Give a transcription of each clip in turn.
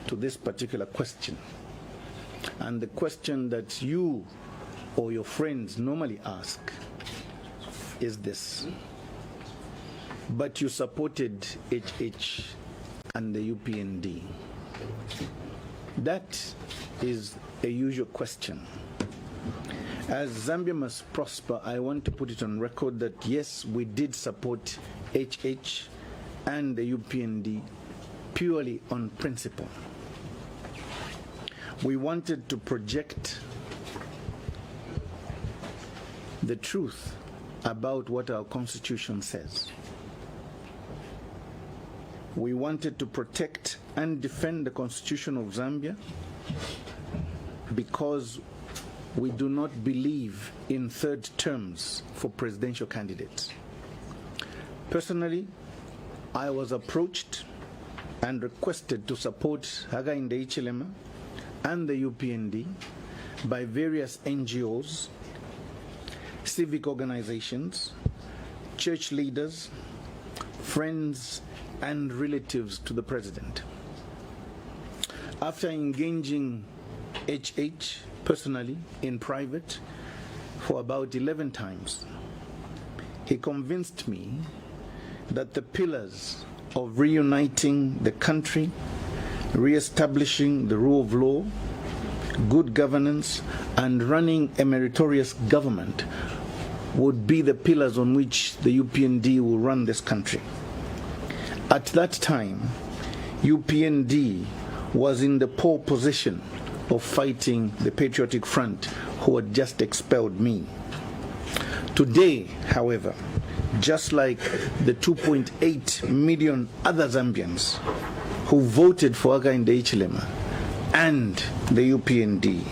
to this particular question. And the question that you or your friends normally ask is this: but you supported HH and the UPND. That is a usual question. As Zambia must prosper, I want to put it on record that yes, we did support HH and the UPND purely on principle. We wanted to project the truth about what our Constitution says. We wanted to protect and defend the Constitution of Zambia because we do not believe in third terms for presidential candidates. Personally, I was approached and requested to support Hakainde Hichilema and the UPND by various NGOs, civic organizations, church leaders, friends, and relatives to the president. After engaging HH personally in private for about 11 times, he convinced me that the pillars of reuniting the country, re-establishing the rule of law, good governance, and running a meritorious government would be the pillars on which the UPND will run this country. At that time, UPND was in the poor position of fighting the Patriotic Front, who had just expelled me. Today, however, just like the 2.8 million other Zambians who voted for Hakainde Hichilema and the UPND,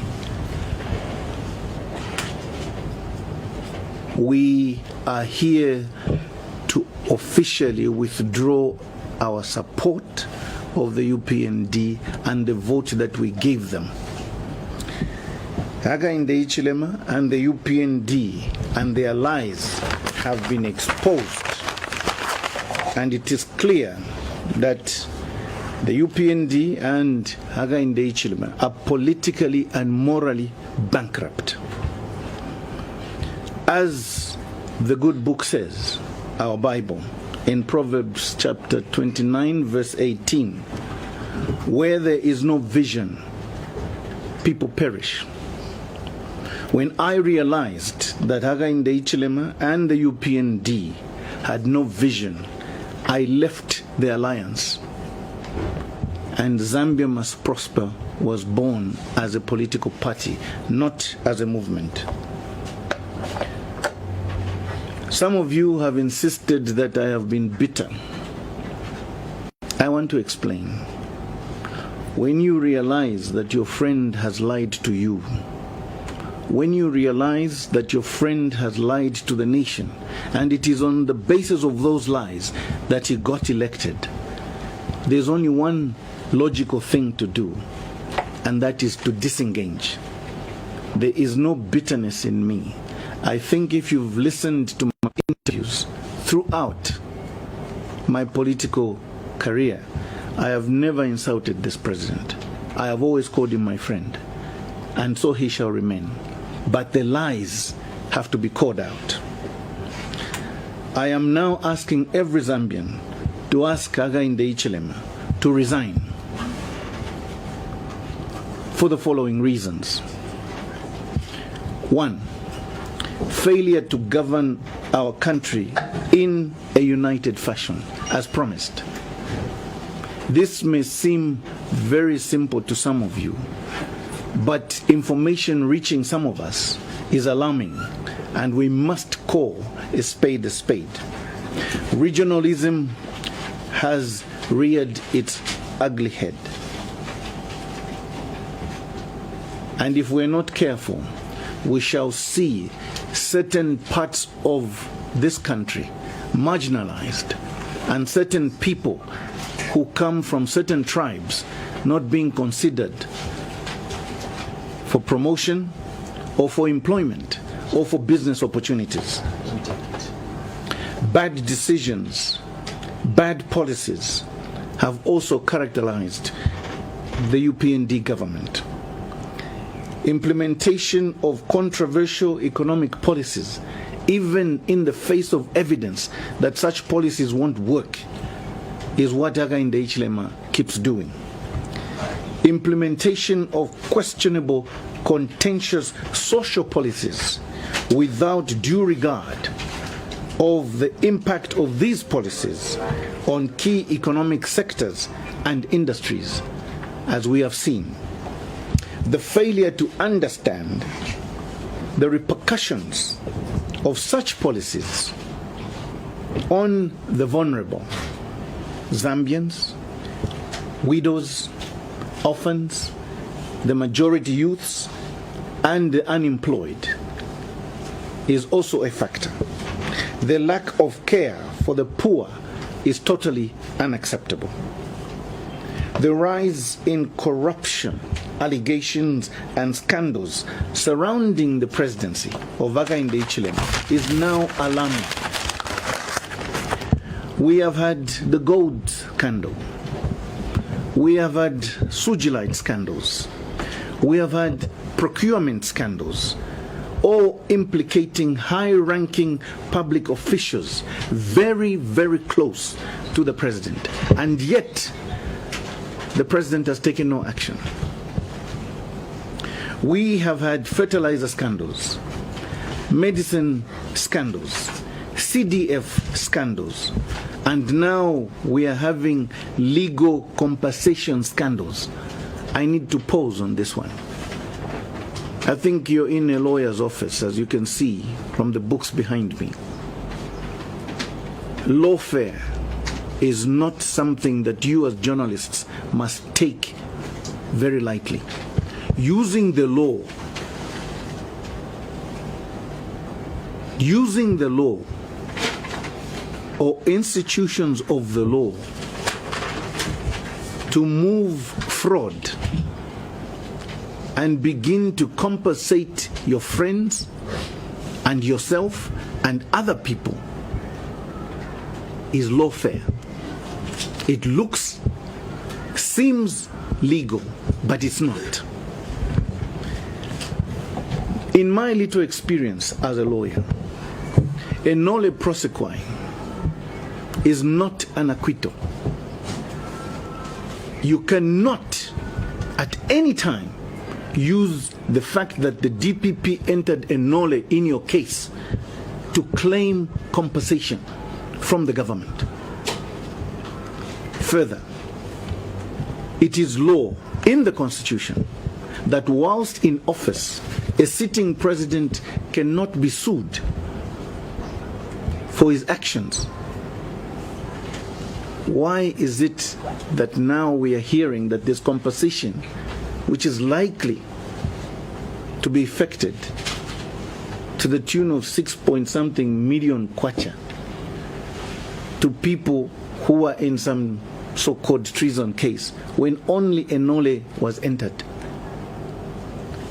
we are here to officially withdraw our support of the UPND and the vote that we gave them. Hakainde Hichilema and the UPND and their lies have been exposed, and it is clear that the UPND and Hakainde Hichilema are politically and morally bankrupt. As the good book says, our Bible, in Proverbs chapter 29, verse 18, where there is no vision, people perish. When I realized that Hakainde Hichilema and the UPND had no vision, I left the alliance. And Zambia Must Prosper was born as a political party, not as a movement. Some of you have insisted that I have been bitter. I want to explain. When you realize that your friend has lied to you, when you realize that your friend has lied to the nation, and it is on the basis of those lies that he got elected, there's only one logical thing to do, and that is to disengage. There is no bitterness in me. I think if you've listened to my interviews throughout my political career, I have never insulted this president. I have always called him my friend, and so he shall remain. But the lies have to be called out. I am now asking every Zambian to ask Hakainde Hichilema to resign for the following reasons. 1, failure to govern our country in a united fashion, as promised. This may seem very simple to some of you, but information reaching some of us is alarming, and we must call a spade a spade. Regionalism has reared its ugly head. And if we're not careful, we shall see certain parts of this country marginalized, and certain people who come from certain tribes not being considered for promotion or for employment or for business opportunities. Bad decisions, bad policies have also characterized the UPND government. Implementation of controversial economic policies, even in the face of evidence that such policies won't work, is what Hakainde Hichilema keeps doing. Implementation of questionable, contentious social policies without due regard of the impact of these policies on key economic sectors and industries, as we have seen. The failure to understand the repercussions of such policies on the vulnerable, Zambians, widows, orphans, the majority youths, and the unemployed, is also a factor. The lack of care for the poor is totally unacceptable. The rise in corruption, allegations, and scandals surrounding the presidency of Hakainde Hichilema is now alarming. We have had the gold scandal. We have had Sujilite scandals. We have had procurement scandals, all implicating high-ranking public officials very, very close to the president. And yet, the president has taken no action. We have had fertilizer scandals, medicine scandals, CDF scandals, and now we are having legal compensation scandals. I need to pause on this one. I think you're in a lawyer's office, as you can see from the books behind me. Lawfare is not something that you as journalists must take very lightly. Using the law or institutions of the law to move fraud and begin to compensate your friends and yourself and other people is lawfare. It seems legal, but it's not. In my little experience as a lawyer, a nolle prosequi is not an acquittal. You cannot at any time use the fact that the DPP entered a nolle in your case to claim compensation from the government. Further, it is law in the Constitution that whilst in office, a sitting president cannot be sued for his actions. Why is it that now we are hearing that this compensation, which is likely to be effected to the tune of 6-point-something million kwacha to people who are in some so-called treason case, when only a nolle was entered?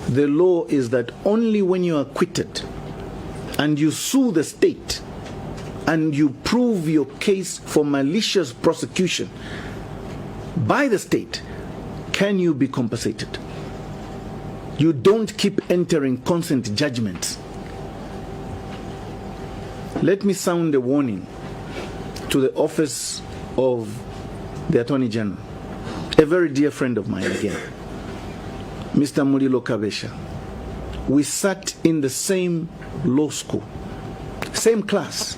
The law is that only when you are acquitted and you sue the state and you prove your case for malicious prosecution by the state can you be compensated. You don't keep entering consent judgments. Let me sound a warning to the office of the Attorney General, a very dear friend of mine again, Mr. Mulilo Kabesha. We sat in the same law school, same class.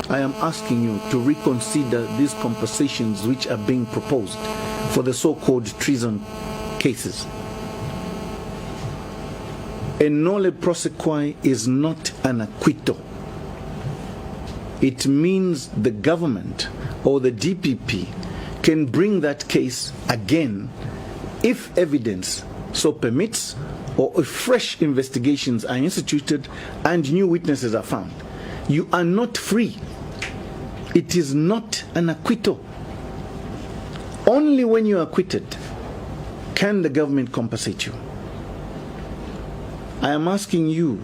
I am asking you to reconsider these compensations which are being proposed for the so-called treason cases. A nolle prosequi is not an acquittal. It means the government or the DPP can bring that case again if evidence so permits or if fresh investigations are instituted and new witnesses are found. You are not free. It is not an acquittal. Only when you are acquitted can the government compensate you. I am asking you,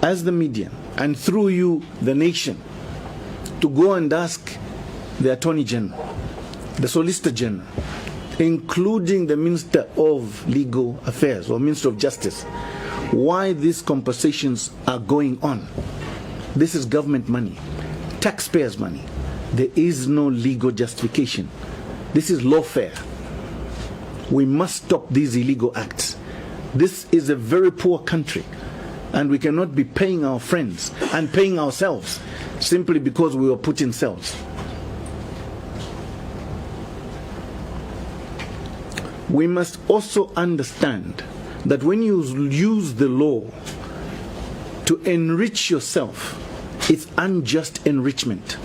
as the media, and through you, the nation, to go and ask the Attorney General, the Solicitor General, including the Minister of Legal Affairs or Minister of Justice, why these conversations are going on. This is government money, taxpayers' money. There is no legal justification. This is lawfare. We must stop these illegal acts. This is a very poor country, and we cannot be paying our friends and paying ourselves simply because we were put in cells. We must also understand that when you use the law to enrich yourself, it's unjust enrichment.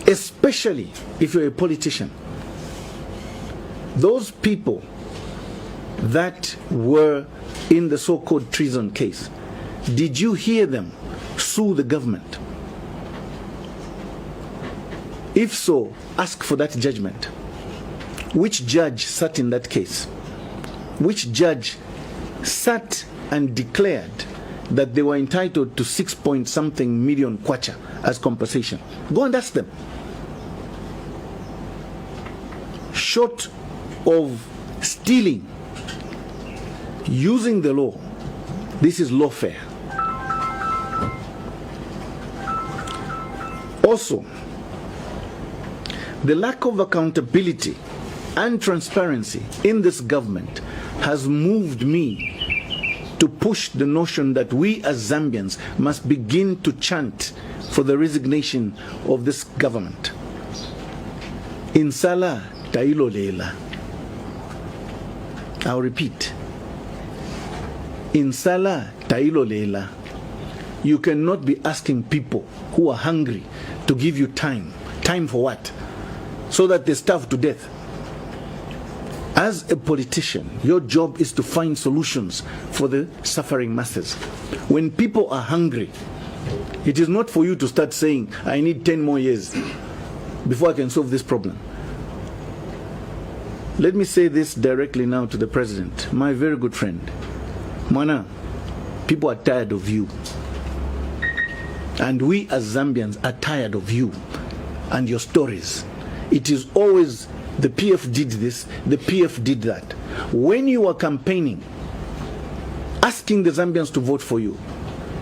Especially if you're a politician. Those people that were in the so-called treason case, did you hear them sue the government? If so, ask for that judgment. Which judge sat in that case? Which judge sat and declared that they were entitled to 6-point-something million kwacha as compensation? Go and ask them. Short of stealing, using the law, this is lawfare. Also, the lack of accountability and transparency in this government has moved me to push the notion that we as Zambians must begin to chant for the resignation of this government. Insala tailo leila. I'll repeat. Insala tailo leila. You cannot be asking people who are hungry to give you time. Time for what? So that they starve to death. As a politician, your job is to find solutions for the suffering masses. When people are hungry, it is not for you to start saying, I need 10 more years before I can solve this problem. Let me say this directly now to the President, my very good friend. Mwana, people are tired of you. And we as Zambians are tired of you and your stories. It is always the PF did this, the PF did that. When you are campaigning, asking the Zambians to vote for you,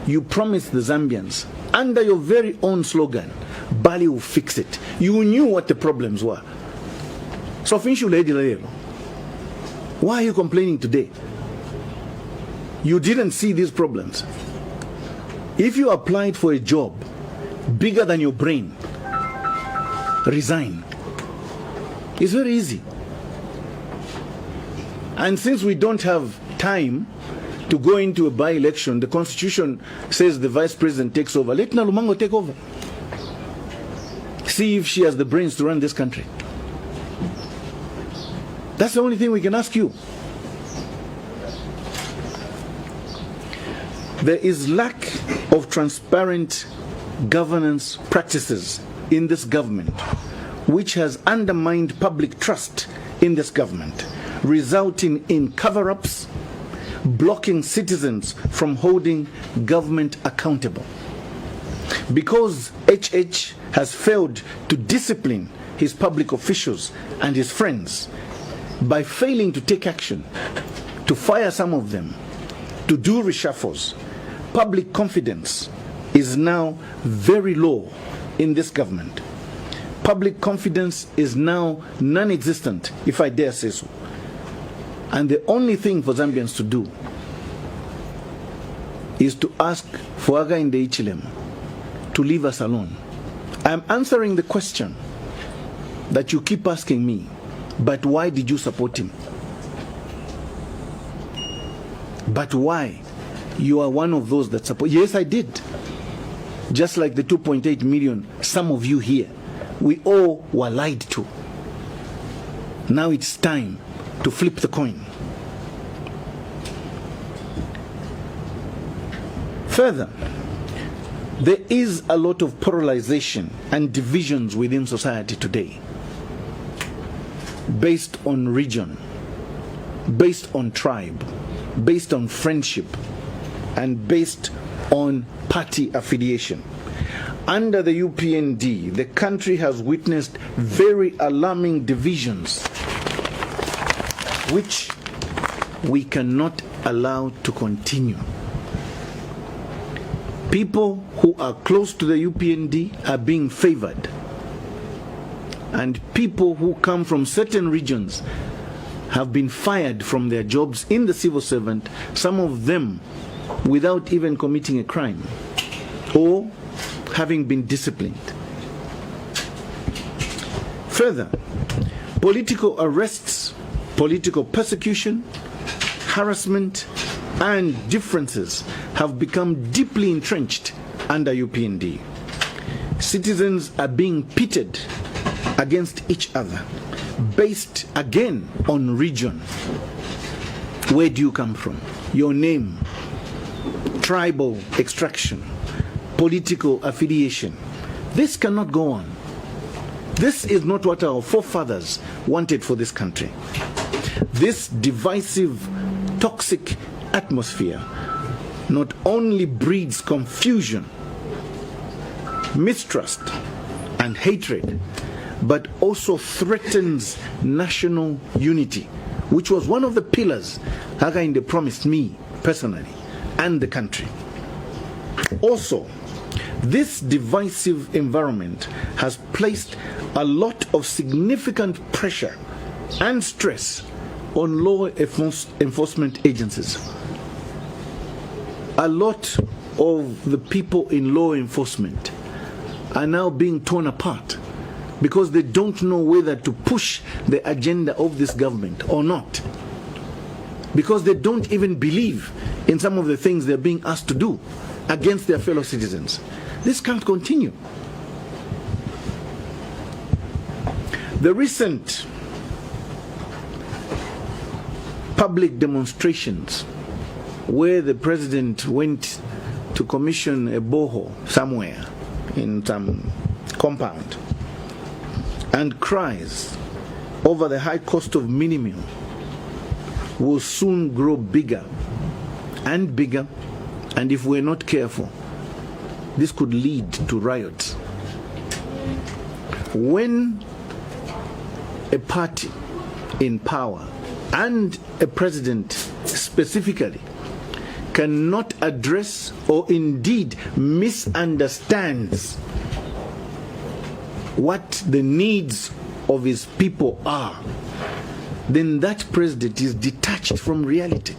you promised the Zambians, under your very own slogan, Bali will fix it. You knew what the problems were. So why are you complaining today? You didn't see these problems. If you applied for a job bigger than your brain, resign. It's very easy. And since we don't have time to go into a by-election, the Constitution says the Vice President takes over. Let Nalumango take over. See if she has the brains to run this country. That's the only thing we can ask you. There is lack of transparent governance practices in this government, which has undermined public trust in this government, resulting in cover-ups, blocking citizens from holding government accountable. Because HH has failed to discipline his public officials and his friends by failing to take action, to fire some of them, to do reshuffles, public confidence is now very low in this government. Public confidence is now non-existent, if I dare say so. And the only thing for Zambians to do is to ask for Aga in the Ichilem to leave us alone. I'm answering the question that you keep asking me, but why did you support him? But why? You are one of those that support. Yes, I did. Just like the 2.8 million, some of you here, we all were lied to. Now it's time to flip the coin. Further, there is a lot of polarization and divisions within society today, based on region, based on tribe, based on friendship, and based on party affiliation. under the UPND, the country has witnessed very alarming divisions, which we cannot allow to continue. People who are close to the UPND are being favored, and people who come from certain regions have been fired from their jobs in the civil servant, some of them without even committing a crime or having been disciplined. Further, political arrests, political persecution, harassment, and differences have become deeply entrenched under UPND. Citizens are being pitted against each other, based again on region. Where do you come from? Your name, tribal extraction, political affiliation. This cannot go on. This is not what our forefathers wanted for this country. This divisive, toxic atmosphere not only breeds confusion, mistrust, and hatred, but also threatens national unity, which was one of the pillars Hakainde promised me personally and the country. Also, this divisive environment has placed a lot of significant pressure and stress on law enforcement agencies. A lot of the people in law enforcement are now being torn apart because they don't know whether to push the agenda of this government or not, because they don't even believe in some of the things they're being asked to do against their fellow citizens. This can't continue. The recent public demonstrations where the president went to commission a borehole somewhere in some compound and cries over the high cost of minimum will soon grow bigger and bigger, and if we're not careful, this could lead to riots. When a party in power and a president specifically cannot address or indeed misunderstands what the needs of his people are, then that president is detached from reality.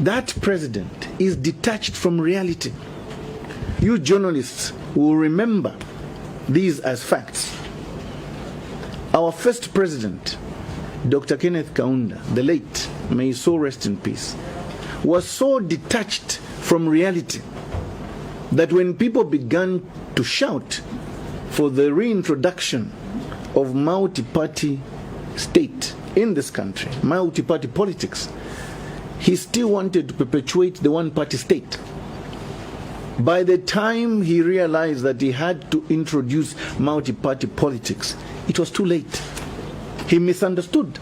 That president is detached from reality. You journalists will remember these as facts. Our first president, Dr. Kenneth Kaunda, the late, may his soul rest in peace, was so detached from reality that when people began to shout for the reintroduction of multi-party state in this country, multi-party politics, he still wanted to perpetuate the one-party state. By the time he realized that he had to introduce multi-party politics, it was too late. He misunderstood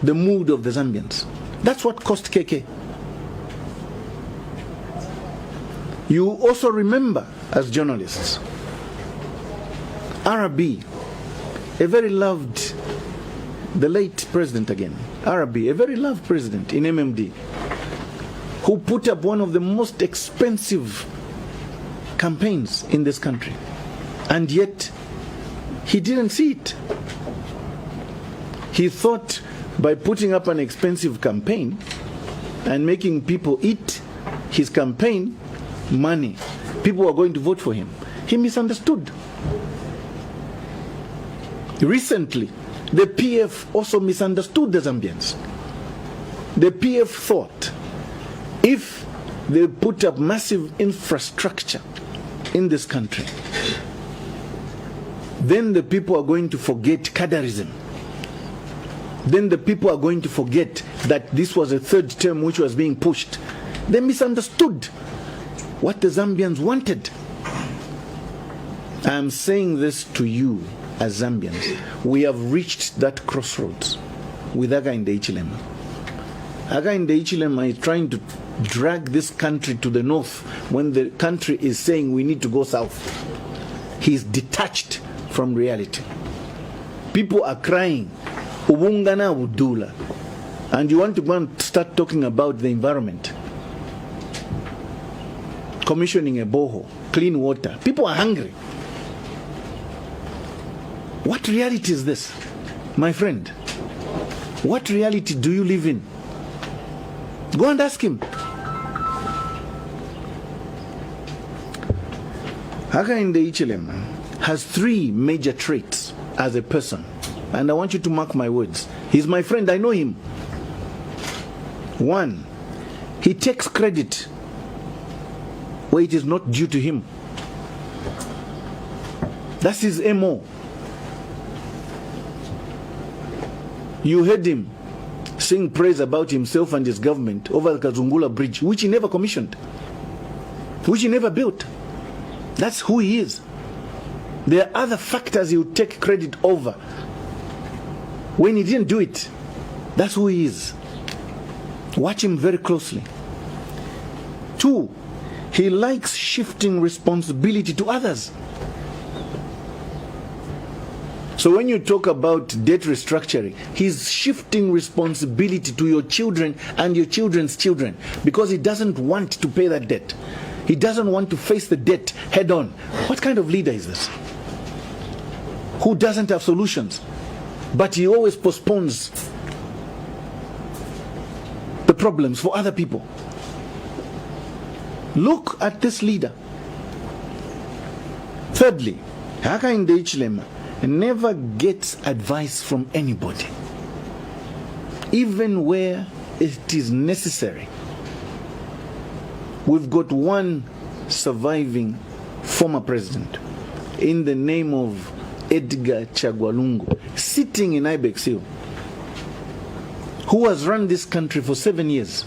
the mood of the Zambians. That's what cost KK. You also remember, as journalists, Arabi, a very loved, the late president again, Arabi, a very loved president in MMD, who put up one of the most expensive campaigns in this country, and yet he didn't see it. He thought by putting up an expensive campaign and making people eat his campaign money, people were going to vote for him. He misunderstood. Recently, the PF also misunderstood the Zambians. The PF thought if they put up massive infrastructure in this country, then the people are going to forget cadarism. Then the people are going to forget that this was a third term which was being pushed. They misunderstood what the Zambians wanted. I am saying this to you as Zambians. We have reached that crossroads with Hakainde Hichilema. Hakainde Hichilema is trying to drag this country to the north when the country is saying we need to go south. He's detached from reality. People are crying, Ubungana Udula. And you want to go and start talking about the environment. Commissioning a borehole, clean water. People are hungry. What reality is this, my friend? What reality do you live in? Go and ask him. Hakainde Hichilema has 3 major traits as a person. And I want you to mark my words. He's my friend, I know him. 1, he takes credit where it is not due to him. That's his MO. You heard him sing praise about himself and his government over the Kazungula Bridge, which he never commissioned, which he never built. That's who he is. There are other factors he would take credit over. When he didn't do it, that's who he is. Watch him very closely. 2, he likes shifting responsibility to others. So when you talk about debt restructuring, he's shifting responsibility to your children and your children's children because he doesn't want to pay that debt. He doesn't want to face the debt head on. What kind of leader is this? Who doesn't have solutions, but he always postpones the problems for other people. Look at this leader. Thirdly, Hakainde Hichilema never gets advice from anybody, even where it is necessary. We've got one surviving former president in the name of Edgar Chagwa Lungu, sitting in Ibex Hill, who has run this country for 7 years.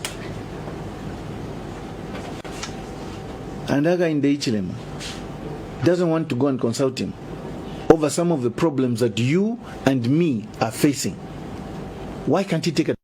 And Hakainde Hichilema doesn't want to go and consult him over some of the problems that you and me are facing. Why can't he take a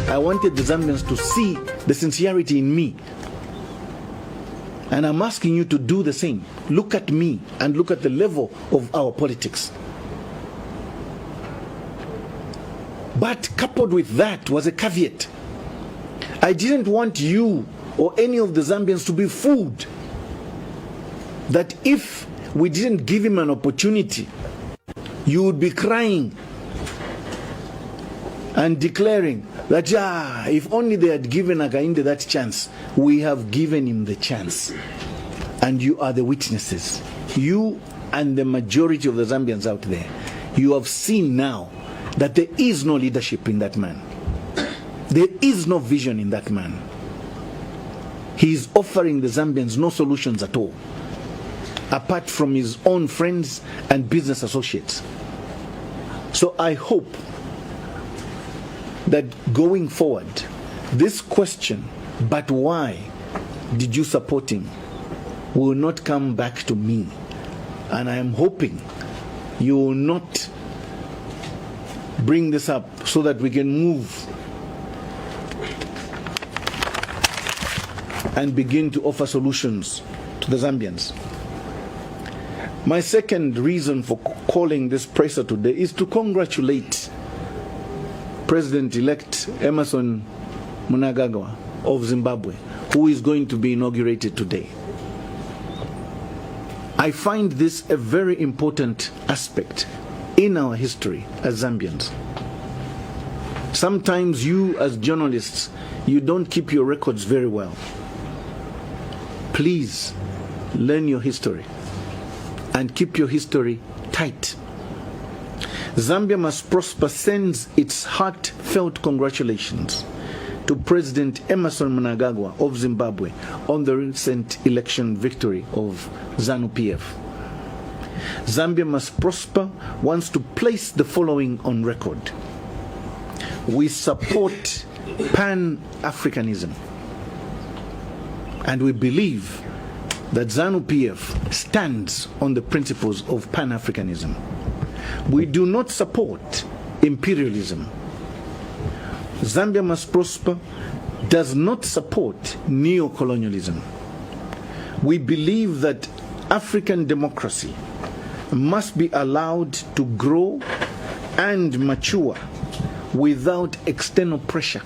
I wanted the Zambians to see the sincerity in me. And I'm asking you to do the same. Look at me and look at the level of our politics. But coupled with that was a caveat. I didn't want you or any of the Zambians to be fooled that if we didn't give him an opportunity, you would be crying and declaring that, if only they had given Hakainde that chance. We have given him the chance. And you are the witnesses. You and the majority of the Zambians out there. You have seen now that there is no leadership in that man. There is no vision in that man. He is offering the Zambians no solutions at all, apart from his own friends and business associates. So I hope that going forward, this question, but why did you support him, will not come back to me. And I am hoping you will not bring this up so that we can move and begin to offer solutions to the Zambians. My second reason for calling this presser today is to congratulate President-elect Emmerson Mnangagwa of Zimbabwe, who is going to be inaugurated today. I find this a very important aspect in our history as Zambians. Sometimes you as journalists, you don't keep your records very well. Please learn your history and keep your history tight. Zambia Must Prosper sends its heartfelt congratulations to President Emmerson Mnangagwa of Zimbabwe on the recent election victory of ZANU-PF. Zambia Must Prosper wants to place the following on record. We support Pan-Africanism. And we believe that ZANU-PF stands on the principles of Pan-Africanism. We do not support imperialism. Zambia Must Prosper does not support neo-colonialism. We believe that African democracy must be allowed to grow and mature without external pressure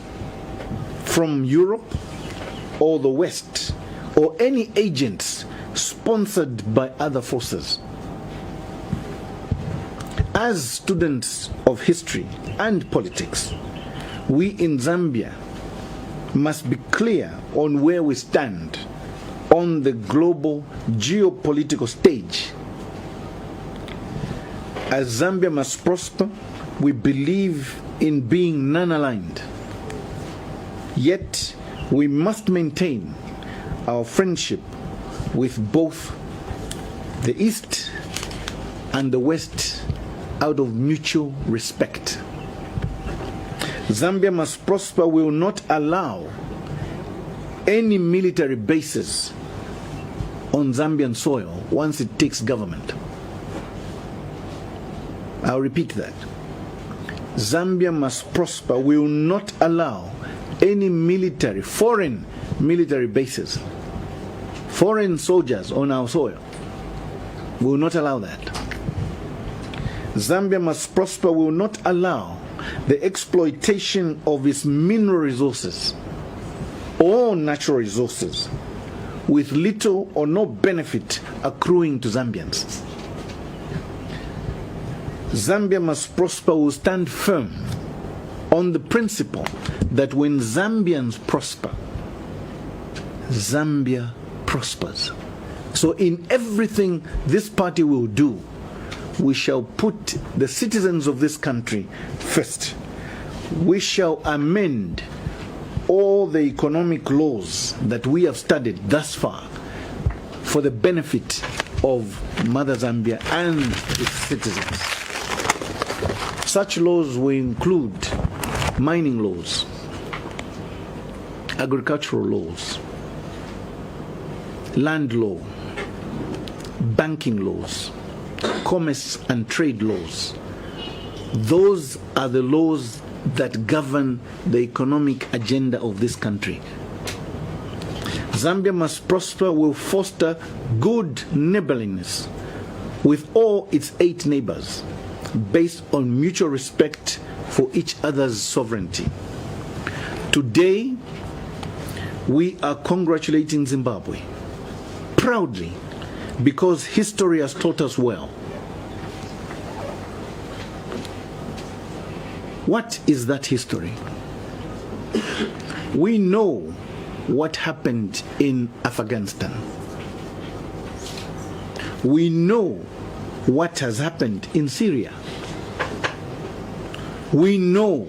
from Europe or the West or any agents sponsored by other forces. As students of history and politics, we in Zambia must be clear on where we stand on the global geopolitical stage. As Zambia Must Prosper, we believe in being non-aligned. Yet, we must maintain our friendship with both the East and the West out of mutual respect. Zambia Must Prosper will not allow any military bases on Zambian soil once it takes government. I'll repeat that. Zambia Must Prosper will not allow any military, foreign military bases, foreign soldiers on our soil. We will not allow that. Zambia Must Prosper will not allow the exploitation of its mineral resources or natural resources with little or no benefit accruing to Zambians. Zambia Must Prosper will stand firm on the principle that when Zambians prosper, Zambia prospers. So in everything this party will do, we shall put the citizens of this country first. We shall amend all the economic laws that we have studied thus far for the benefit of Mother Zambia and its citizens. Such laws will include mining laws, agricultural laws, land law, banking laws, commerce and trade laws. Those are the laws that govern the economic agenda of this country. Zambia Must Prosper will foster good neighborliness with all its 8 neighbors based on mutual respect for each other's sovereignty. Today, we are congratulating Zimbabwe proudly because history has taught us well. What is that history? We know what happened in Afghanistan. We know what has happened in Syria. We know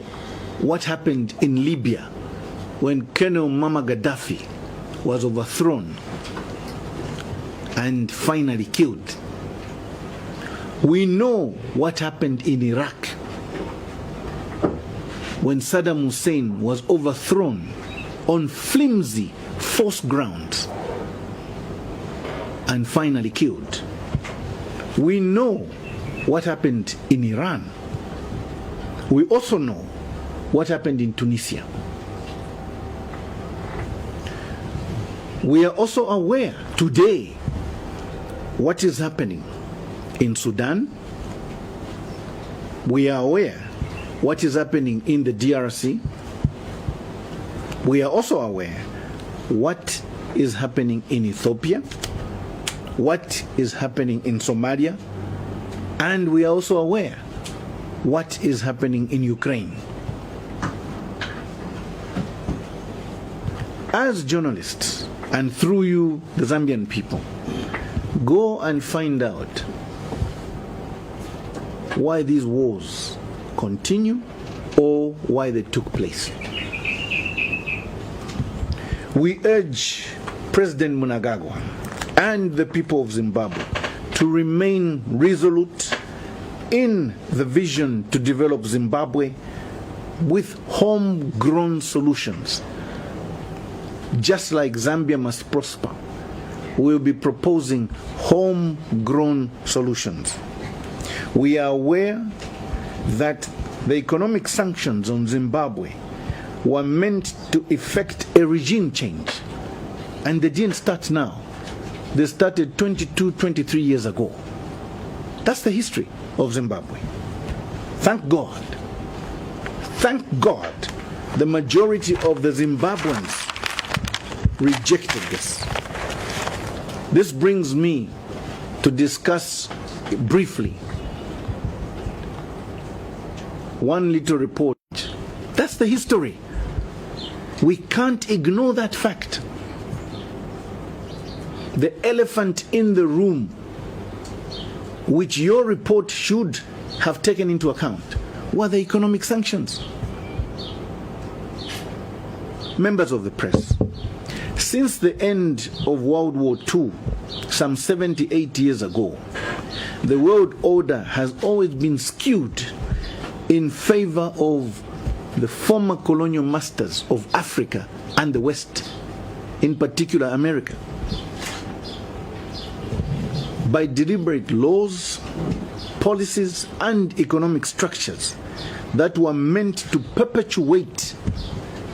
what happened in Libya when Colonel Muammar Gaddafi was overthrown and finally killed. We know what happened in Iraq when Saddam Hussein was overthrown on flimsy, false grounds and finally killed. We know what happened in Iran. We also know what happened in Tunisia. We are also aware today what is happening in Sudan. We are aware what is happening in the DRC. We are also aware what is happening in Ethiopia, what is happening in Somalia, and we are also aware what is happening in Ukraine. As journalists, and through you, the Zambian people, go and find out why these wars continue or why they took place. We urge President Mnangagwa and the people of Zimbabwe to remain resolute in the vision to develop Zimbabwe with homegrown solutions. Just like Zambia must prosper, we'll be proposing homegrown solutions. We are aware that the economic sanctions on Zimbabwe were meant to effect a regime change, and they didn't start now. They started 22, 23 years ago. That's the history of Zimbabwe. Thank God. Thank God the majority of the Zimbabweans rejected this. This brings me to discuss briefly one little report. That's the history. We can't ignore that fact. The elephant in the room, which your report should have taken into account, were the economic sanctions. Members of the press, since the end of World War II, some 78 years ago, the world order has always been skewed in favor of the former colonial masters of Africa and the West, in particular America. By deliberate laws, policies, and economic structures that were meant to perpetuate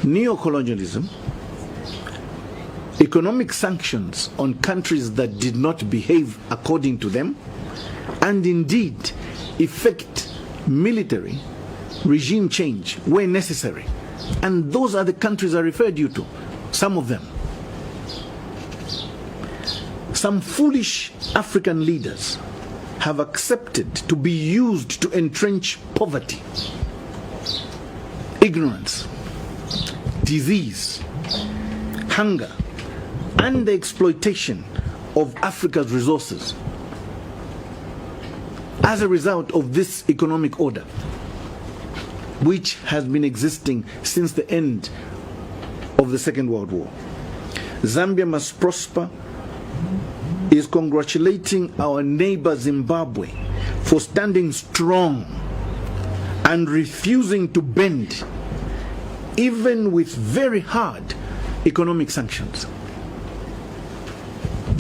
neocolonialism, economic sanctions on countries that did not behave according to them, and indeed effect military regime change where necessary. And those are the countries I referred you to, some of them. Some foolish African leaders have accepted to be used to entrench poverty, ignorance, disease, hunger, and the exploitation of Africa's resources as a result of this economic order, which has been existing since the end of the Second World War. Zambia must prosper is congratulating our neighbor Zimbabwe for standing strong and refusing to bend, even with very hard economic sanctions.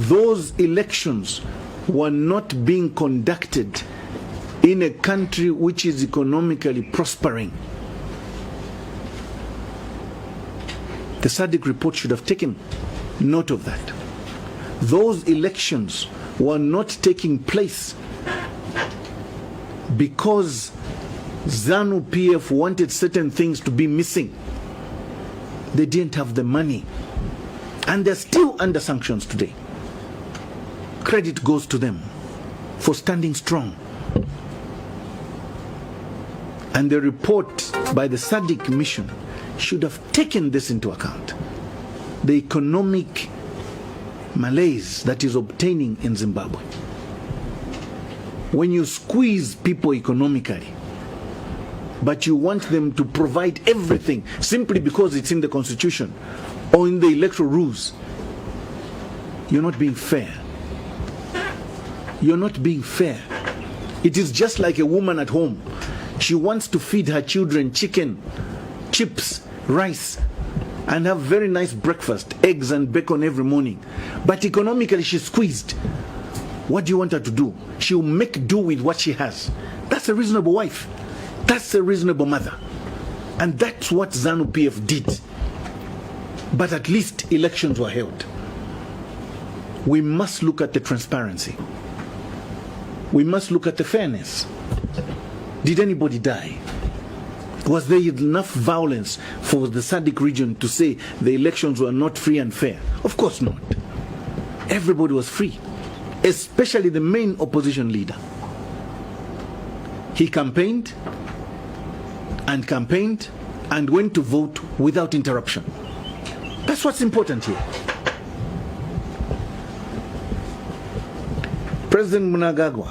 Those elections were not being conducted in a country which is economically prospering. The SADC report should have taken note of that. Those elections were not taking place because ZANU-PF wanted certain things to be missing. They didn't have the money, and they're still under sanctions today. Credit goes to them for standing strong. And the report by the SADC mission should have taken this into account. The economic malaise that is obtaining in Zimbabwe. When you squeeze people economically, but you want them to provide everything simply because it's in the constitution or in the electoral rules, you're not being fair. You're not being fair. It is just like a woman at home. She wants to feed her children chicken, chips, rice, and have very nice breakfast, eggs and bacon every morning. But economically she's squeezed. What do you want her to do? She'll make do with what she has. That's a reasonable wife. That's a reasonable mother. And that's what ZANU-PF did. But at least elections were held. We must look at the transparency. We must look at the fairness. Did anybody die? Was there enough violence for the SADC region to say the elections were not free and fair? Of course not. Everybody was free, especially the main opposition leader. He campaigned and went to vote without interruption. That's what's important here. President Mnangagwa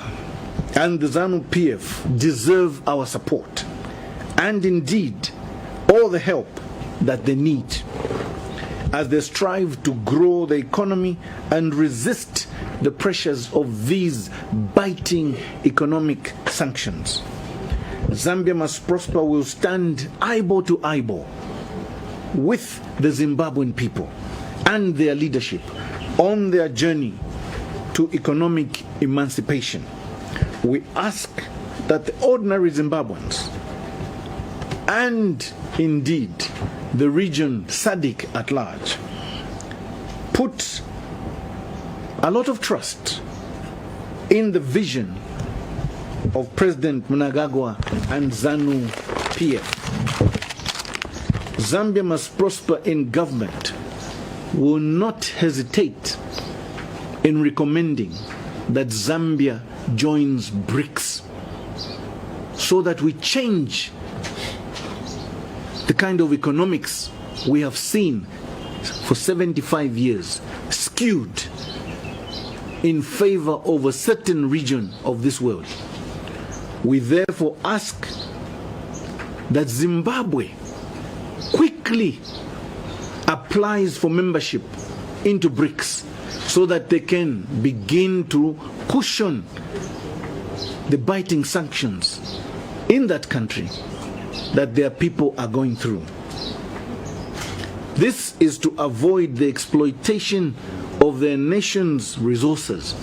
and the ZANU-PF deserve our support, and indeed all the help that they need as they strive to grow the economy and resist the pressures of these biting economic sanctions. Zambia Must Prosper will stand eyeball to eyeball with the Zimbabwean people and their leadership on their journey to economic emancipation. We ask that the ordinary Zimbabweans and indeed the region SADC at large put a lot of trust in the vision of President Mnangagwa and ZANU PF. Zambia Must Prosper in government will not hesitate in recommending that Zambia joins BRICS so that we change the kind of economics we have seen for 75 years skewed in favor of a certain region of this world. We therefore ask that Zimbabwe quickly applies for membership into BRICS so that they can begin to cushion the biting sanctions in that country that their people are going through. This is to avoid the exploitation of their nation's resources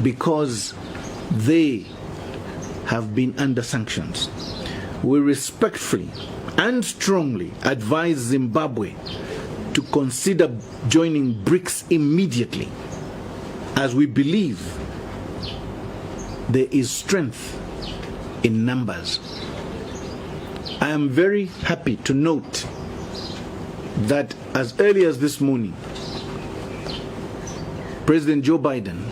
because they have been under sanctions. We respectfully and strongly advise Zimbabwe to consider joining BRICS immediately, as we believe there is strength in numbers. I am very happy to note that as early as this morning, President Joe Biden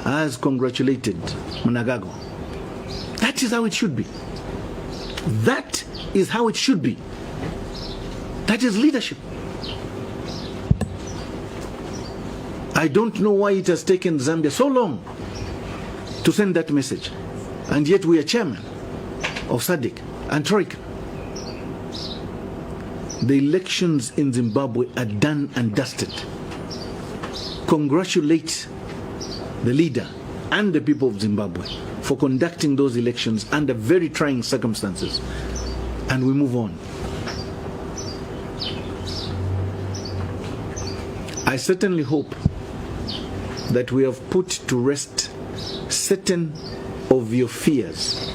has congratulated Mnangagwa. That is how it should be. That is how it should be. That is leadership. I don't know why it has taken Zambia so long to send that message. And yet we are chairman of SADC and Troika. The elections in Zimbabwe are done and dusted. Congratulate the leader and the people of Zimbabwe for conducting those elections under very trying circumstances. And we move on. I certainly hope that we have put to rest certain of your fears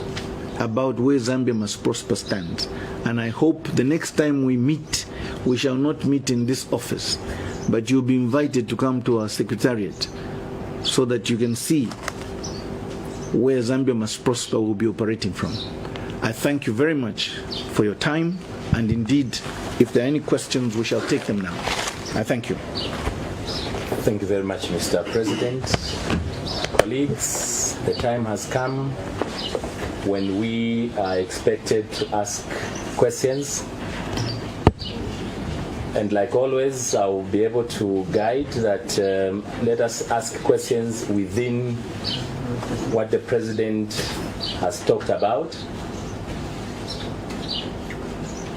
about where Zambia Must Prosper stands. And I hope the next time we meet, we shall not meet in this office, but you'll be invited to come to our secretariat so that you can see where Zambia Must Prosper will be operating from. I thank you very much for your time, and indeed, if there are any questions, we shall take them now. I thank you. Thank you very much, Mr. President. Colleagues, the time has come when we are expected to ask questions. And like always, I will be able to guide that let us ask questions within what the President has talked about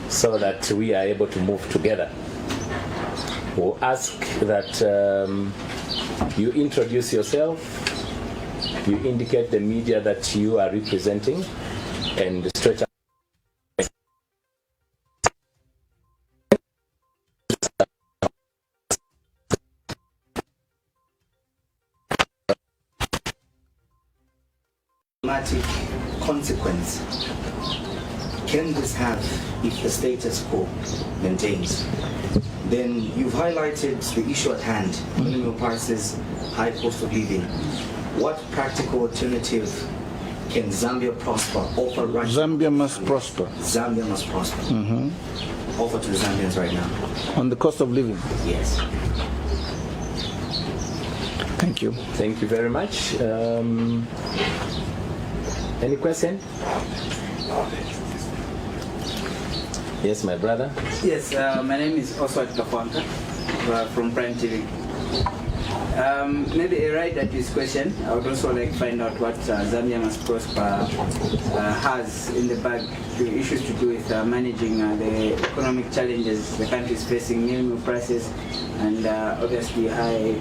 so that we are able to move together. We'll ask that you introduce yourself, you indicate the media that you are representing, and stretch out. Consequence can this have if the status quo maintains? Then you've highlighted the issue at hand, minimum prices, high cost of living. What practical alternative can Zambia Prosper offer right now? Zambia Must Prosper. Zambia Must Prosper. Offer to the Zambians right now. On the cost of living. Yes. Thank you. Thank you very much. Any question? Yes, my brother. Yes, my name is Oswald Kafwanka from Prime TV. Maybe a right at this question. I would also like to find out what Zambia Must Prosper has in the bag, the issues to do with managing the economic challenges the country is facing, minimum prices and obviously high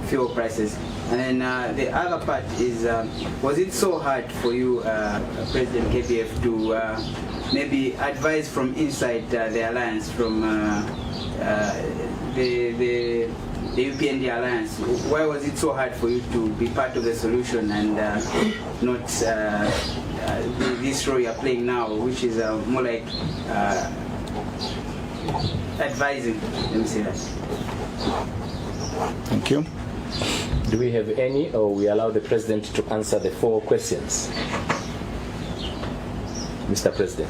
fuel prices. And the other part is, was it so hard for you, President KBF, to maybe advise from inside the alliance, from the UPND alliance? Why was it so hard for you to be part of the solution and not this role you're playing now, which is more like advising? Let me say that. Thank you. Do we have any, or we allow the President to answer the 4 questions? Mr. President.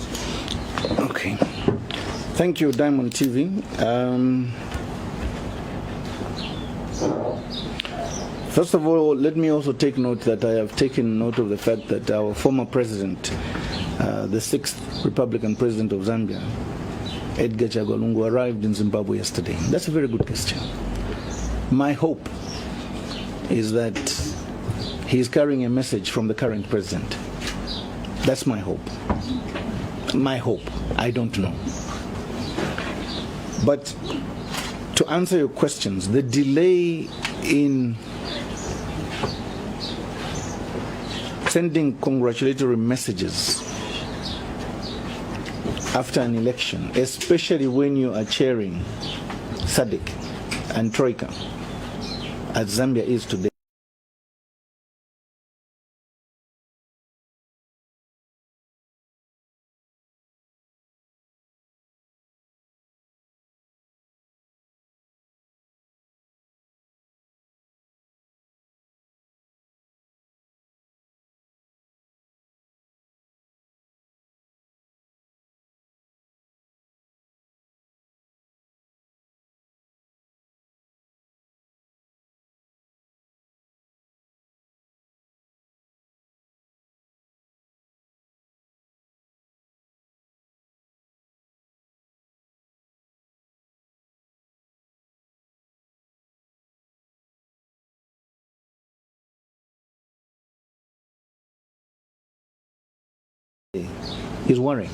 Okay. Thank you, Diamond TV. First of all, let me also take note that I have taken note of the fact that our former president, the 6th Republican President of Zambia, Edgar Chagwa Lungu, arrived in Zimbabwe yesterday. That's a very good question. My hope is that he is carrying a message from the current president. That's my hope. My hope. I don't know. But to answer your questions, the delay in sending congratulatory messages after an election, especially when you are chairing SADC and Troika, as Zambia is today, is worrying.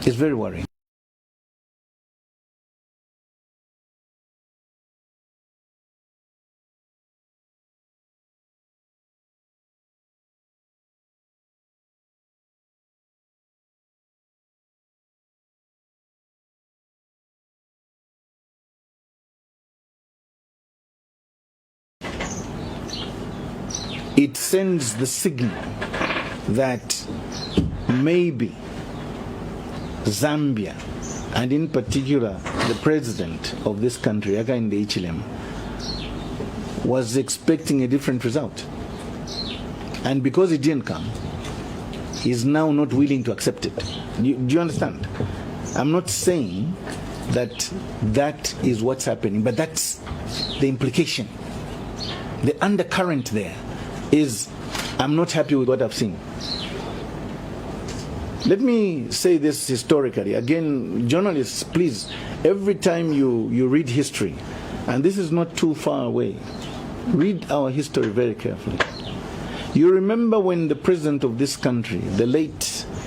It's very worrying. It sends the signal that maybe Zambia, and in particular the president of this country, Hakainde Hichilema, was expecting a different result. And because it didn't come, he's now not willing to accept it. Do you understand? I'm not saying that that is what's happening, but that's the implication. The undercurrent there is, I'm not happy with what I've seen. Let me say this historically. Again, journalists, please, every time you read history, and this is not too far away, read our history very carefully. You remember when the president of this country, the late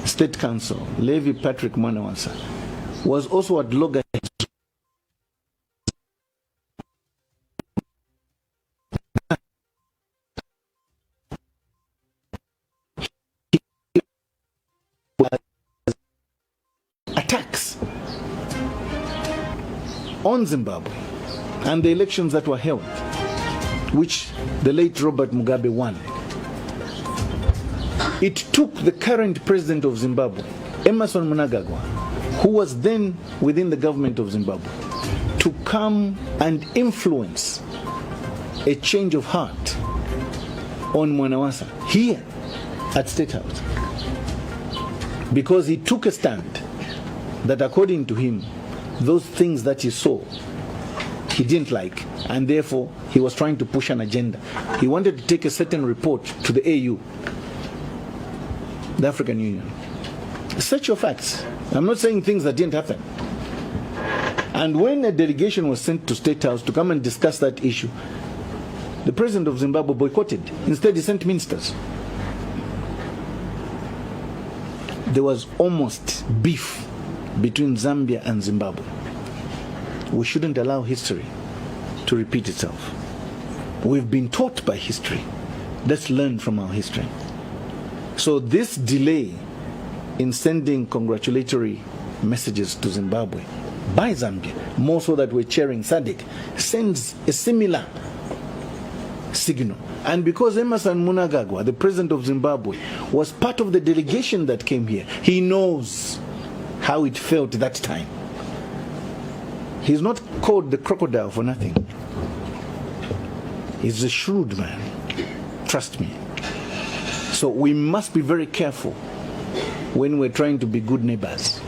State Council, Levi Patrick Mwanawasa, was also at loggerheads attacks on Zimbabwe and the elections that were held, which the late Robert Mugabe won. It took the current president of Zimbabwe, Emerson Mnangagwa, who was then within the government of Zimbabwe, to come and influence a change of heart on Mwanawasa here at State House, because he took a stand that, according to him, those things that he saw he didn't like, and therefore he was trying to push an agenda. He wanted to take a certain report to the AU, the African Union. Search your facts. I'm not saying things that didn't happen. And when a delegation was sent to State House to come and discuss that issue, the president of Zimbabwe boycotted. Instead, he sent ministers. there was almost beef between Zambia and Zimbabwe. We shouldn't allow history to repeat itself. We've been taught by history. Let's learn from our history. So this delay in sending congratulatory messages to Zimbabwe by Zambia, more so that we're chairing SADC, sends a similar signal. And because Emerson Mnangagwa, the president of Zimbabwe, was part of the delegation that came here, he knows how it felt that time. He's not called the crocodile for nothing. He's a shrewd man. Trust me. So we must be very careful when we're trying to be good neighbors.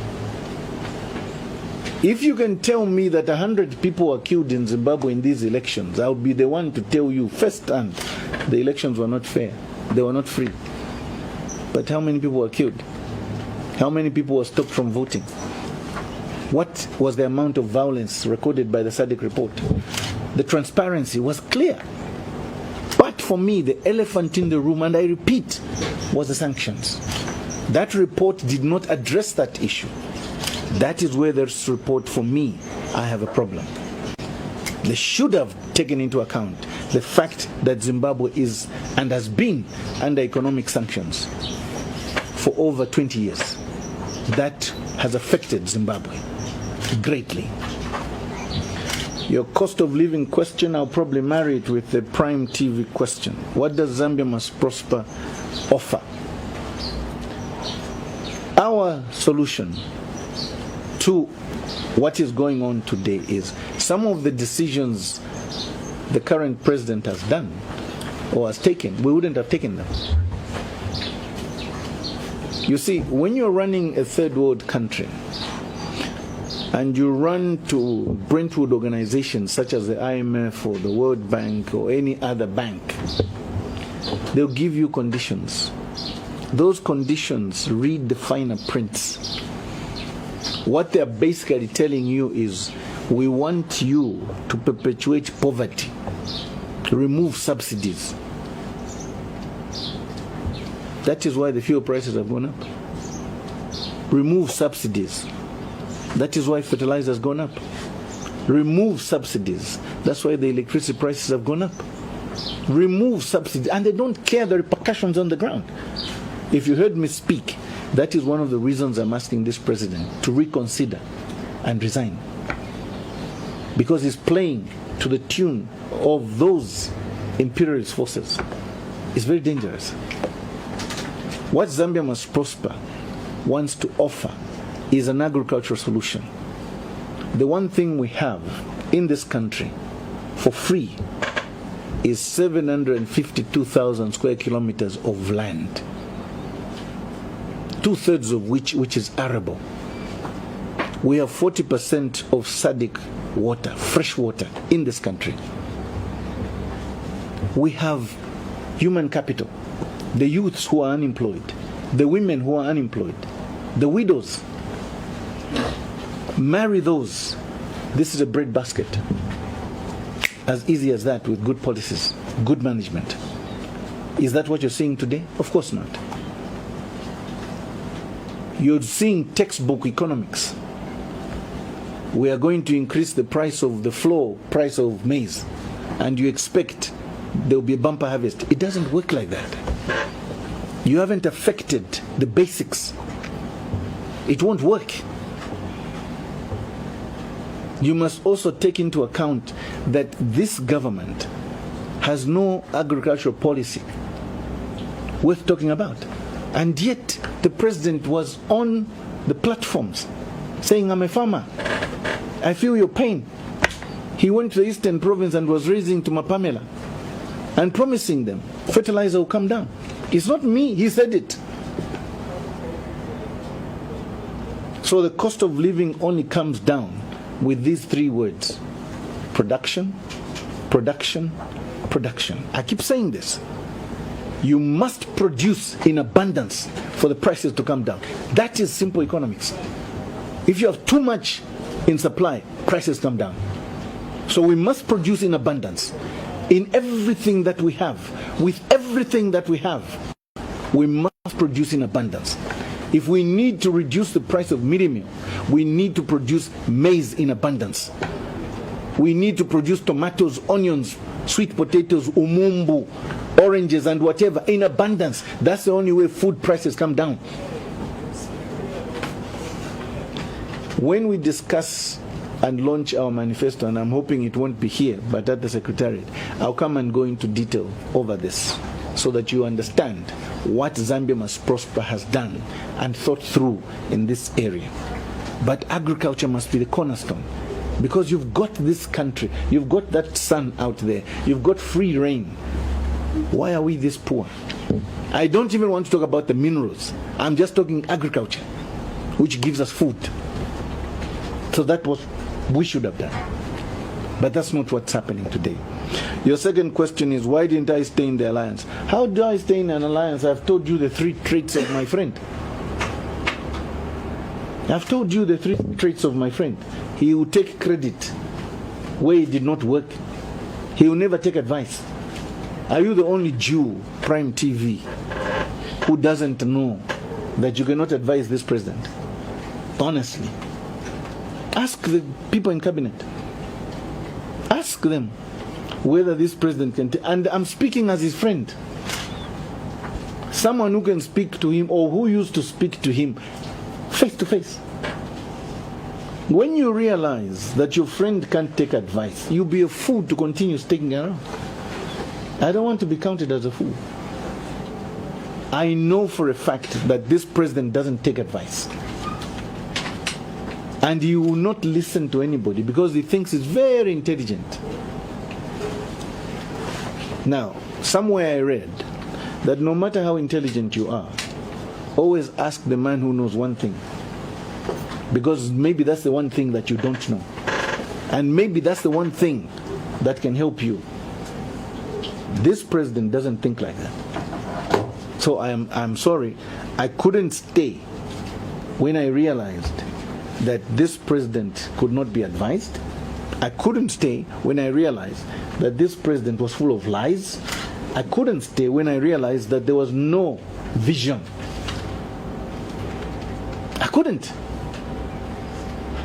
If you can tell me that 100 people were killed in Zimbabwe in these elections, I'll be the one to tell you firsthand the elections were not fair. They were not free. But how many people were killed? How many people were stopped from voting? What was the amount of violence recorded by the SADC report? The transparency was clear. But for me, the elephant in the room, and I repeat, was the sanctions. That report did not address that issue. That is where this report, for me, I have a problem. They should have taken into account the fact that Zimbabwe is and has been under economic sanctions for over 20 years. That has affected Zimbabwe greatly. Your cost of living question, I'll probably marry it with the Prime TV question. What does Zambia Must Prosper offer? Our solution to what is going on today is some of the decisions the current president has done or has taken, we wouldn't have taken them. You see, when you're running a third world country and you run to Brentwood organizations such as the IMF or the World Bank or any other bank, they'll give you conditions. Those conditions read the finer prints. What they're basically telling you is, we want you to perpetuate poverty, remove subsidies. That is why the fuel prices have gone up. Remove subsidies. That is why fertilizer has gone up. Remove subsidies. That's why the electricity prices have gone up. Remove subsidies. And they don't care the repercussions on the ground. If you heard me speak, that is one of the reasons I'm asking this president to reconsider and resign. Because he's playing to the tune of those imperialist forces. It's very dangerous. What Zambia Must Prosper wants to offer is an agricultural solution. The one thing we have in this country for free is 752,000 square kilometers of land, 2/3 of which is arable. We have 40% of SADC water, fresh water, in this country. We have human capital, the youths who are unemployed, the women who are unemployed, the widows. Marry those. This is a breadbasket. As easy as that, with good policies, good management. Is that what you're seeing today? Of course not. You're seeing textbook economics. We are going to increase the price of the floor price of maize, and you expect there will be a bumper harvest. It doesn't work like that. You haven't affected the basics. It won't work. You must also take into account that this government has no agricultural policy worth talking about. And yet, the president was on the platforms saying, I'm a farmer. I feel your pain. He went to the Eastern Province and was raising to Mapamela and promising them fertilizer will come down. It's not me, he said it. So the cost of living only comes down with these three words: production, production, production. I keep saying this. You must produce in abundance for the prices to come down. That is simple economics. If you have too much in supply, prices come down. So we must produce in abundance. In everything that we have, with everything that we have, we must produce in abundance. If we need to reduce the price of mealie meal, we need to produce maize in abundance. We need to produce tomatoes, onions, sweet potatoes, umumbu, oranges, and whatever in abundance. That's the only way food prices come down. When we discuss and launch our manifesto, and I'm hoping it won't be here, but at the Secretariat, I'll come and go into detail over this so that you understand what Zambia Must Prosper has done and thought through in this area. But agriculture must be the cornerstone, because you've got this country, you've got that sun out there, you've got free rain. Why are we this poor? I don't even want to talk about the minerals. I'm just talking agriculture, which gives us food. So that was we should have done. But that's not what's happening today. Your second question is, why didn't I stay in the alliance? How do I stay in an alliance? I've told you the 3 traits of my friend. I've told you the 3 traits of my friend. He will take credit where it did not work. He will never take advice. Are you the only Jew, Prime TV, who doesn't know that you cannot advise this president? Honestly. Ask the people in cabinet. Ask them whether this president can and I'm speaking as his friend. Someone who can speak to him, or who used to speak to him face to face. When you realize that your friend can't take advice, you'll be a fool to continue sticking around. I don't want to be counted as a fool. I know for a fact that this president doesn't take advice. And he will not listen to anybody because he thinks he's very intelligent. Now, somewhere I read that no matter how intelligent you are, always ask the man who knows one thing. Because maybe that's the one thing that you don't know. And maybe that's the one thing that can help you. This president doesn't think like that. So I'm sorry, I couldn't stay when I realized that this president could not be advised. I couldn't stay when I realized that this president was full of lies. I couldn't stay when I realized that there was no vision. I couldn't.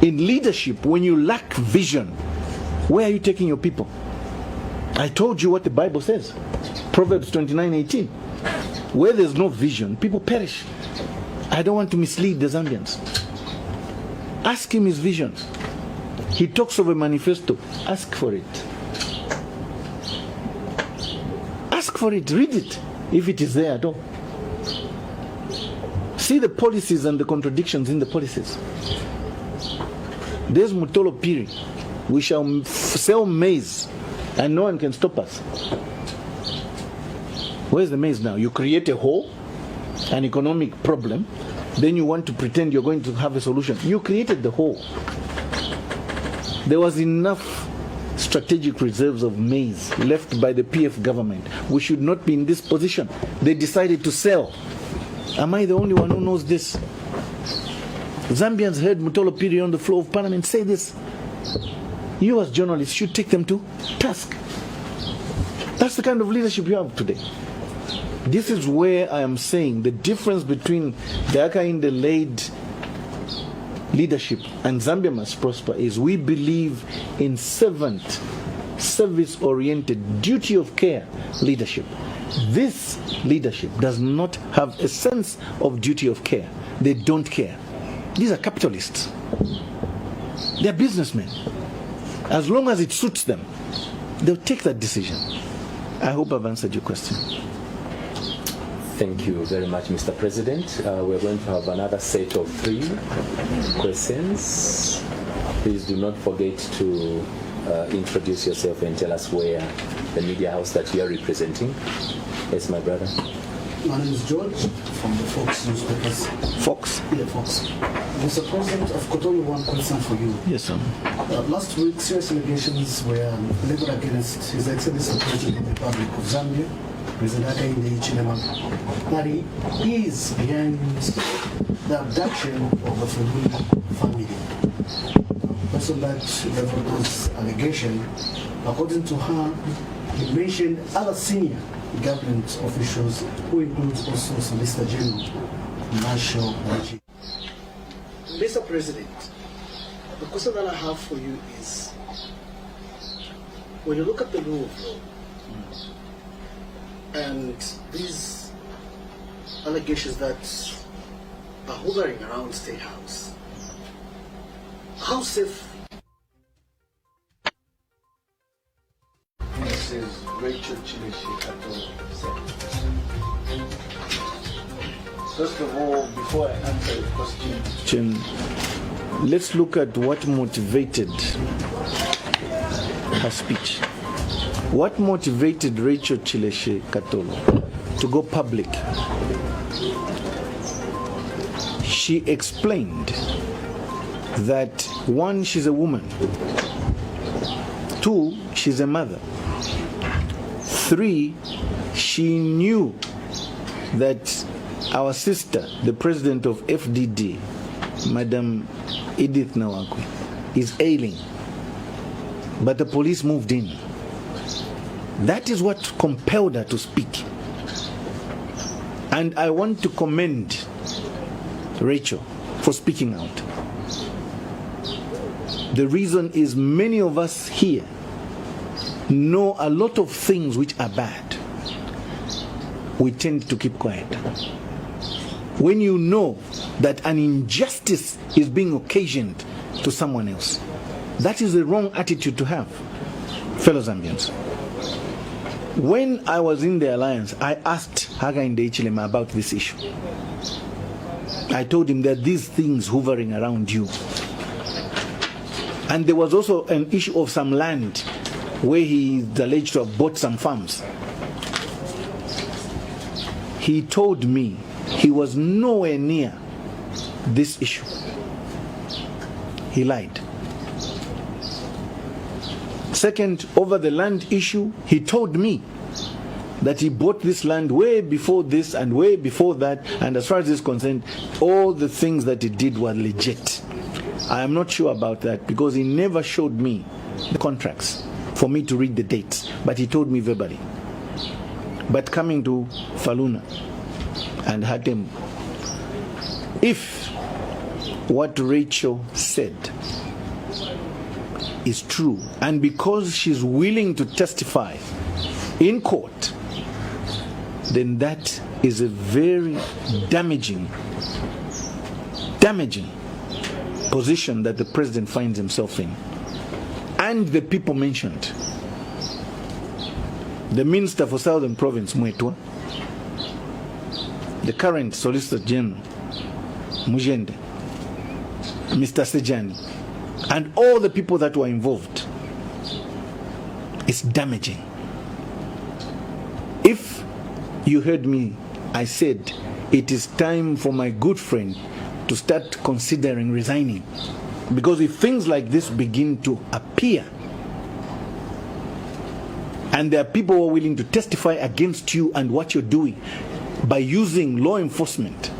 In leadership, when you lack vision, where are you taking your people? I told you what the Bible says. Proverbs 29:18. Where there's no vision, people perish. I don't want to mislead the Zambians. Ask him his vision. He talks of a manifesto. Ask for it. Ask for it. Read it, if it is there at all. See the policies and the contradictions in the policies. There's Mutolo Piri. We shall sell maize and no one can stop us. Where's the maize now? You create a hole, an economic problem, then you want to pretend you're going to have a solution. You created the hole. There was enough strategic reserves of maize left by the PF government. We should not be in this position. They decided to sell. Am I the only one who knows this? Zambians heard Mutolo Piri on the floor of parliament say this. You as journalists should take them to task. That's the kind of leadership you have today. This is where I am saying the difference between the Hakainde-led leadership and Zambia Must Prosper is we believe in servant, service-oriented, duty of care leadership. This leadership does not have a sense of duty of care. They don't care. These are capitalists. They're businessmen. As long as it suits them, they'll take that decision. I hope I've answered your question. Thank you very much, Mr. President. We're going to have another set of 3 questions. Please do not forget to introduce yourself and tell us where the media house that you are representing. Yes, my brother. My name is George from the Fox newspapers. Fox? Yeah, Fox. Mr. President, I've got only one question for you. Yes, sir. Last week, serious allegations were leveled against His Excellency the President of the Republic of Zambia, President Hakainde Hichilema, that he is behind the abduction of the Fube family. Based on that level of those allegations, according to her, he mentioned other senior government officials, who includes also Solicitor General. martial regime. Mr. President, the question that I have for you is, when you look at the rule of law and these allegations that are hovering around State House, how safe? This is Rachel Chileshi. First of all, before I answer the question, let's look at what motivated her speech. What motivated Rachel Chileshi Katolo to go public? She explained that one, she's a woman. Two, she's a mother. Three, she knew that our sister, the president of FDD, Madam Edith Nawakwe, is ailing. But the police moved in. That is what compelled her to speak. And I want to commend Rachel for speaking out. The reason is many of us here know a lot of things which are bad. We tend to keep quiet. When you know that an injustice is being occasioned to someone else, that is the wrong attitude to have, fellow Zambians. When I was in the alliance, I asked Hakainde Hichilema about this issue. I told him that these things hovering around you. And there was also an issue of some land where he is alleged to have bought some farms. He told me he was nowhere near this issue. He lied. Second, over the land issue, he told me that he bought this land way before this and way before that, and as far as this is concerned, all the things that he did were legit. I am not sure about that because he never showed me the contracts for me to read the dates, but he told me verbally. But coming to Faluna and Hatem, if what Rachel said is true, and because she's willing to testify in court, then that is a very damaging position that the president finds himself in. And the people mentioned, the Minister for Southern Province, Mwetwa, the current Solicitor General, Mujende, Mr. Sejani, and all the people that were involved. It's damaging. If you heard me, I said it is time for my good friend to start considering resigning. Because if things like this begin to appear, and there are people who are willing to testify against you and what you're doing by using law enforcement,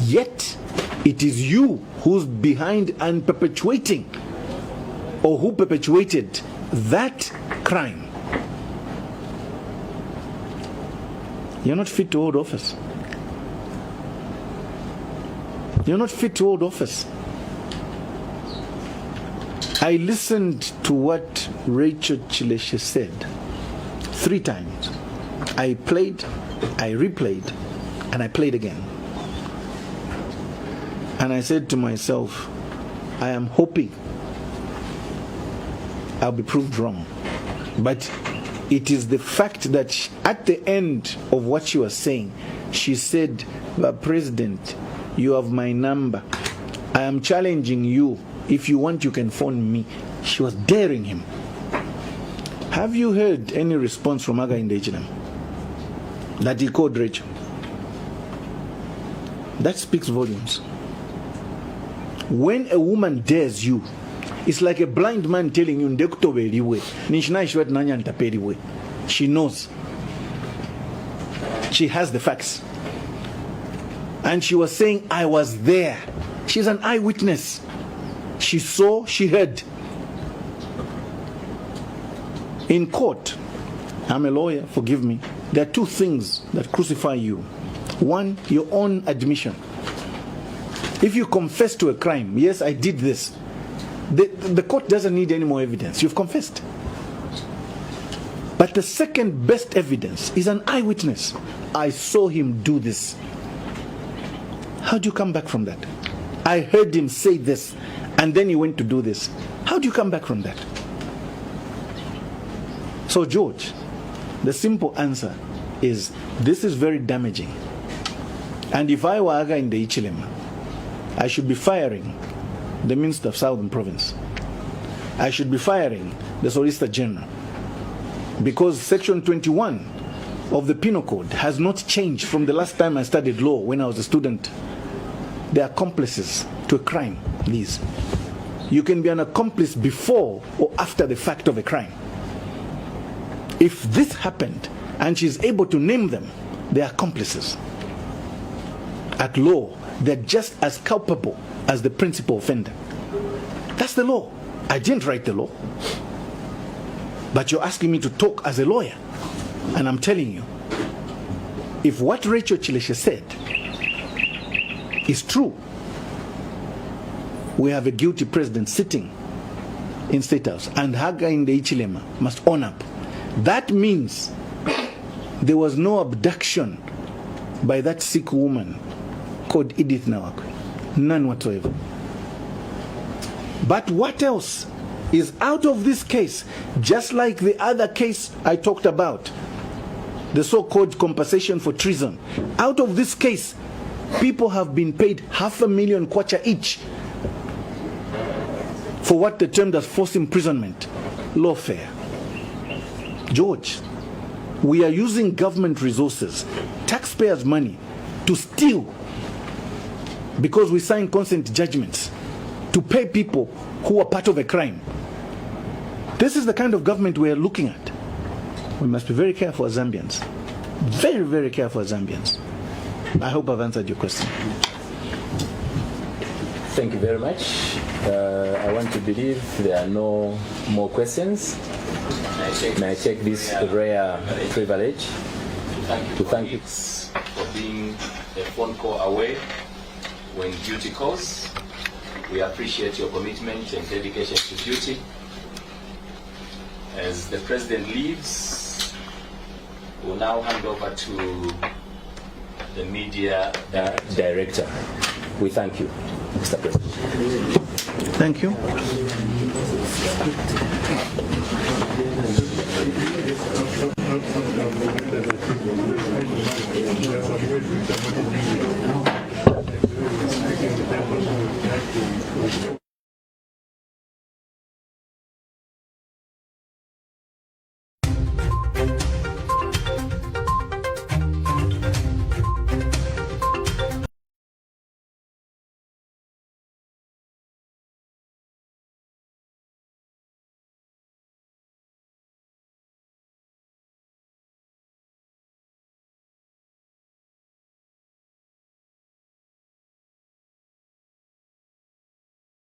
yet it is you who's behind and perpetuating, or who perpetuated that crime, you're not fit to hold office. You're not fit to hold office. I listened to what Rachel Chileshi said 3 times. I played, I replayed, and I played again. And I said to myself, I am hoping I'll be proved wrong. But it is the fact that at the end of what she was saying, she said, President, you have my number. I am challenging you. If you want, you can phone me. She was daring him. Have you heard any response from Hakainde Hichilema that he called Rachel? That speaks volumes. When a woman dares you, it's like a blind man telling you, she knows. She has the facts. And she was saying, I was there. She's an eyewitness. She saw, she heard. In court, I'm a lawyer, forgive me, there are 2 things that crucify you. One, your own admission If you confess to a crime, yes, I did this, the court doesn't need any more evidence. You've confessed. But the second best evidence is an eyewitness. I saw him do this. How do you come back from that? I heard him say this, and then he went to do this. How do you come back from that? So, George, the simple answer is this is very damaging. And if I were Aga in the Ichilema, I should be firing the Minister of Southern Province. I should be firing the Solicitor General. Because Section 21 of the Penal Code has not changed from the last time I studied law when I was a student. They're accomplices to a crime, these. You can be an accomplice before or after the fact of a crime. If this happened and she's able to name them, they're accomplices. At law, they're just as culpable as the principal offender. That's the law. I didn't write the law. But you're asking me to talk as a lawyer. And I'm telling you, if what Rachel Chileshe said is true, we have a guilty president sitting in State House, and Haga in the Ichilema must own up. That means there was no abduction by that sick woman called Edith Nawakwe. None whatsoever. But what else is out of this case, just like the other case I talked about, the so-called compensation for treason? Out of this case, people have been paid 500,000 kwacha each for what they termed as forced imprisonment, lawfare. George, we are using government resources, taxpayers' money, to steal because we sign consent judgments to pay people who are part of a crime. This is the kind of government we are looking at. We must be very careful as Zambians. Very, very careful as Zambians. I hope I've answered your question. Thank you very much. I want to believe there are no more questions. May I take this rare privilege to thank you for being a phone call away when duty calls. We appreciate your commitment and dedication to duty. As the President leaves, we'll now hand over to the media director. We thank you, Mr. President. Thank you.